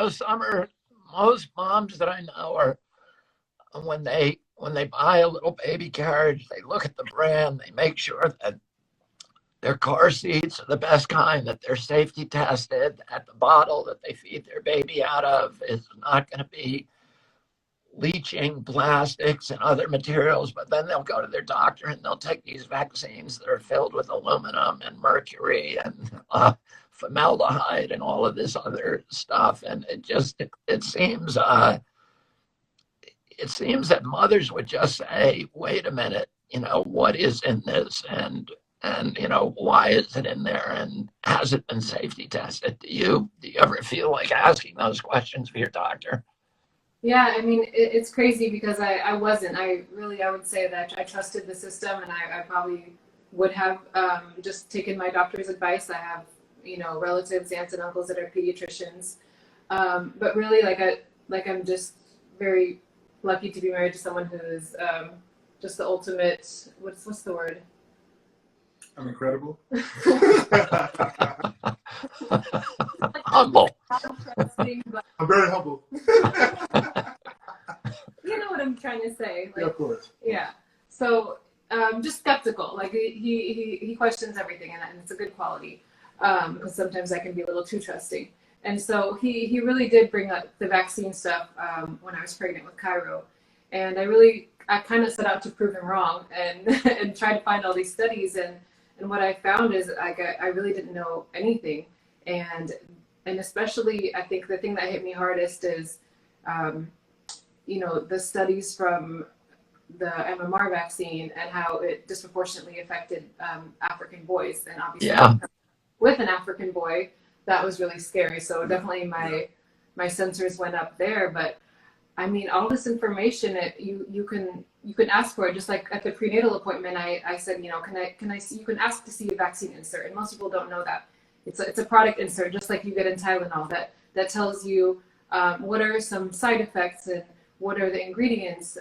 Summer, most moms that I know are when they buy a little baby carriage, they look at the brand, they make sure that their car seats are the best kind, that they're safety tested, that the bottle that they feed their baby out of is not going to be leaching plastics and other materials. But then they'll go to their doctor and they'll take these vaccines that are filled with aluminum and mercury and formaldehyde and all of this other stuff. And it seems that mothers would just say, wait a minute, what is in this? And why is it in there? And has it been safety tested? Do you ever feel like asking those questions for your doctor? Yeah, I mean, it's crazy because I wasn't. I would say that I trusted the system, and I probably would have just taken my doctor's advice. I have, relatives, aunts and uncles that are pediatricians. But really, I'm just very lucky to be married to someone who is just the ultimate, what's the word? I'm incredible. Humble. I'm very humble. You know what I'm trying to say. Yeah, of course. Yeah. So just skeptical. Like he questions everything, and it's a good quality. Because sometimes I can be a little too trusting. And so he really did bring up the vaccine stuff when I was pregnant with Cairo. And I kind of set out to prove him wrong and and try to find all these studies. And what I found is I really didn't know anything. And especially, I think the thing that hit me hardest is, the studies from the MMR vaccine and how it disproportionately affected African boys. And obviously, with an African boy, that was really scary. So definitely my sensors went up there. But I mean, all this information, you can ask for it. Just like at the prenatal appointment, I said, can I see, you can ask to see a vaccine insert, and most people don't know that it's a product insert, just like you get in Tylenol, that tells you what are some side effects and what are the ingredients,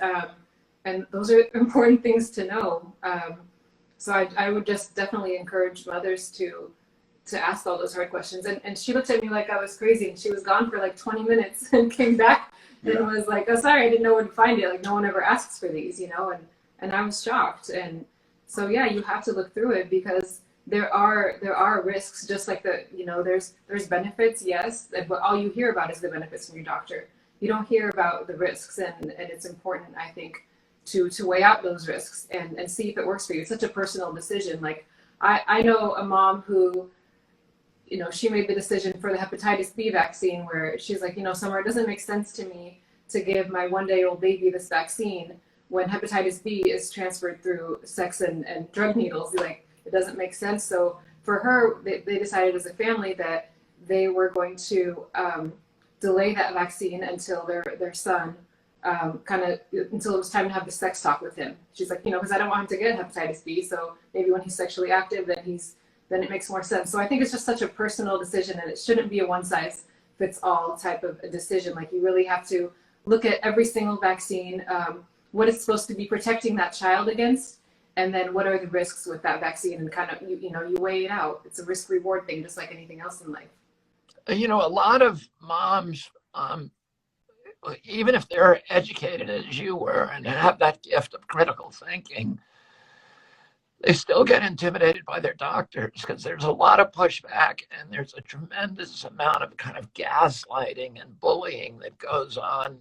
and those are important things to know. So I would just definitely encourage mothers to ask all those hard questions. And she looked at me like I was crazy, and she was gone for like 20 minutes and came back and was like, oh, sorry, I didn't know where to find it. Like, no one ever asks for these, and I was shocked. And so, yeah, you have to look through it because there are risks, just like there's benefits, yes, but all you hear about is the benefits from your doctor. You don't hear about the risks, and it's important, I think, to weigh out those risks and see if it works for you. It's such a personal decision. Like, I know a mom who, she made the decision for the hepatitis B vaccine where she's like, Summer, it doesn't make sense to me to give my 1-day-old baby this vaccine when hepatitis B is transferred through sex and drug needles. Like, it doesn't make sense. So for her, they decided as a family that they were going to delay that vaccine until their son, until it was time to have the sex talk with him. She's like, because I don't want him to get hepatitis B. So maybe when he's sexually active, then it makes more sense. So I think it's just such a personal decision, and it shouldn't be a one-size-fits-all type of a decision. Like, you really have to look at every single vaccine, what it's supposed to be protecting that child against, and then what are the risks with that vaccine, and kind of, you weigh it out. It's a risk-reward thing, just like anything else in life. A lot of moms, even if they're educated as you were and have that gift of critical thinking, they still get intimidated by their doctors because there's a lot of pushback and there's a tremendous amount of kind of gaslighting and bullying that goes on,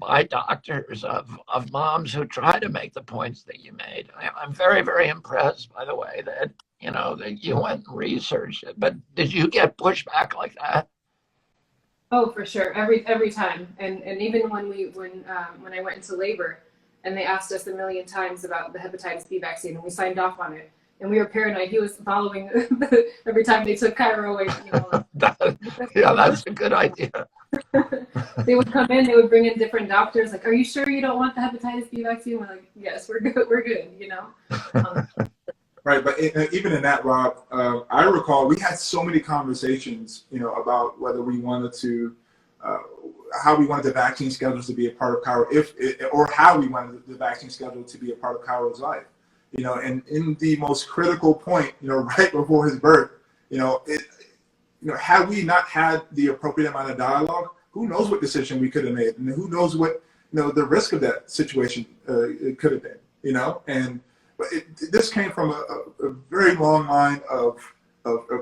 by doctors of moms who try to make the points that you made. I'm very, very impressed, by the way, that, that you went and researched it. But did you get pushback like that? Oh, for sure. Every time. And even when I went into labor, and they asked us a million times about the hepatitis B vaccine, and we signed off on it. And we were paranoid. He was following every time they took Cairo away. Yeah, that's a good idea. They would come in, they would bring in different doctors. Like, are you sure you don't want the hepatitis B vaccine? We're like, yes, we're good, Right, but even in that, Rob, I recall we had so many conversations, about whether we wanted to, how we wanted the vaccine schedules to be a part of Cairo, or how we wanted the vaccine schedule to be a part of Cairo's life. And in the most critical point, right before his birth, had we not had the appropriate amount of dialogue, who knows what decision we could have made, and who knows what, the risk of that situation it could have been, but this came from a very long line of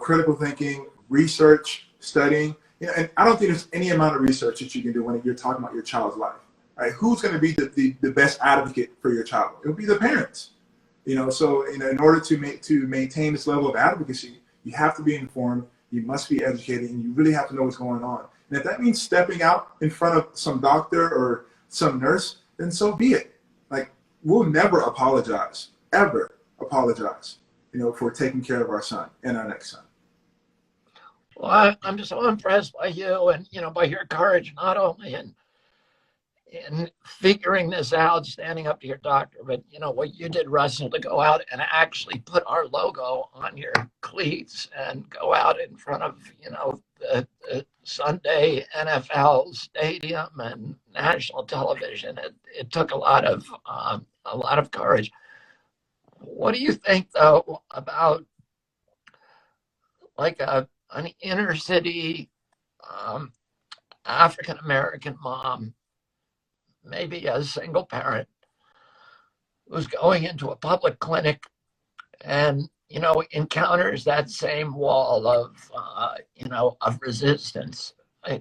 critical thinking, research, studying, and I don't think there's any amount of research that you can do when you're talking about your child's life, right? Who's going to be the best advocate for your child? It will be the parents, so in order to maintain this level of advocacy, you have to be informed, you must be educated, and you really have to know what's going on. And if that means stepping out in front of some doctor or some nurse, then so be it. Like, we'll never apologize, ever apologize, for taking care of our son and our next son. Well, I'm just so impressed by you and, by your courage, not only in figuring this out, standing up to your doctor, but, what you did, Russell, to go out and actually put our logo on your cleats and go out in front of, the Sunday NFL stadium and national television. It took a lot of courage. What do you think, though, about like an inner city African American mom, maybe a single parent, who's going into a public clinic and encounters that same wall of resistance?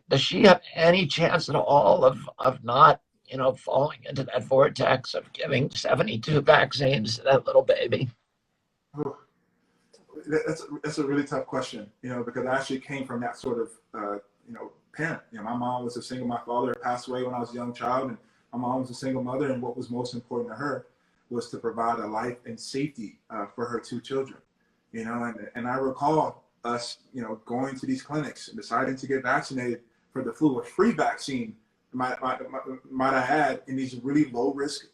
Does she have any chance at all of not falling into that vortex of giving 72 vaccines to that little baby? Oh, that's a really tough question, because I actually came from that sort of parent. My mom was a single. My father passed away when I was a young child, and my mom was a single mother, and what was most important to her was to provide a life and safety for her two children. And I recall us, going to these clinics and deciding to get vaccinated for the flu, a free vaccine, might I add, in these really low risk,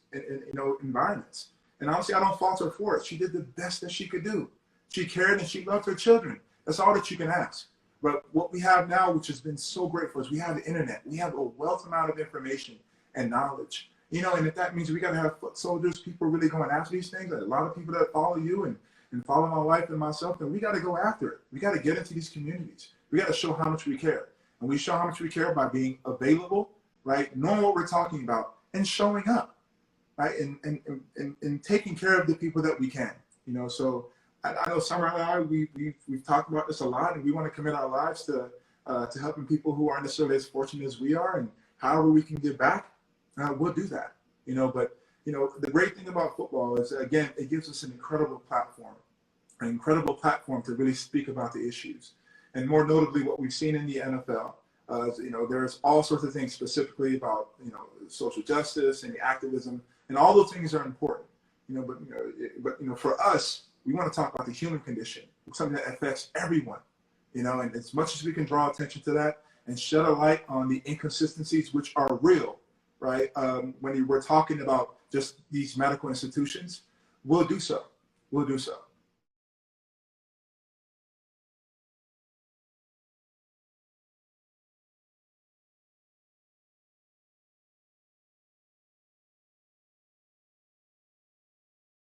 environments. And honestly, I don't fault her for it. She did the best that she could do. She cared and she loved her children. That's all that you can ask. But what we have now, which has been so great for us, we have the internet. We have a wealth amount of information and knowledge. And if that means we got to have foot soldiers, people really going after these things, a lot of people that follow you and follow my wife and myself, then we got to go after it. We got to get into these communities. We got to show how much we care. And we show how much we care by being available, right? Knowing what we're talking about and showing up, right? And taking care of the people that we can, So I know Samar and I, we've talked about this a lot, and we want to commit our lives to helping people who aren't necessarily as fortunate as we are, and however we can give back, we'll do that, But the great thing about football is, again, it gives us an incredible platform to really speak about the issues, and more notably, what we've seen in the NFL. There's all sorts of things specifically about social justice and the activism, and all those things are important. But for us, we want to talk about the human condition, something that affects everyone. And as much as we can draw attention to that and shed a light on the inconsistencies, which are real, right? When we're talking about just these medical institutions, we'll do so.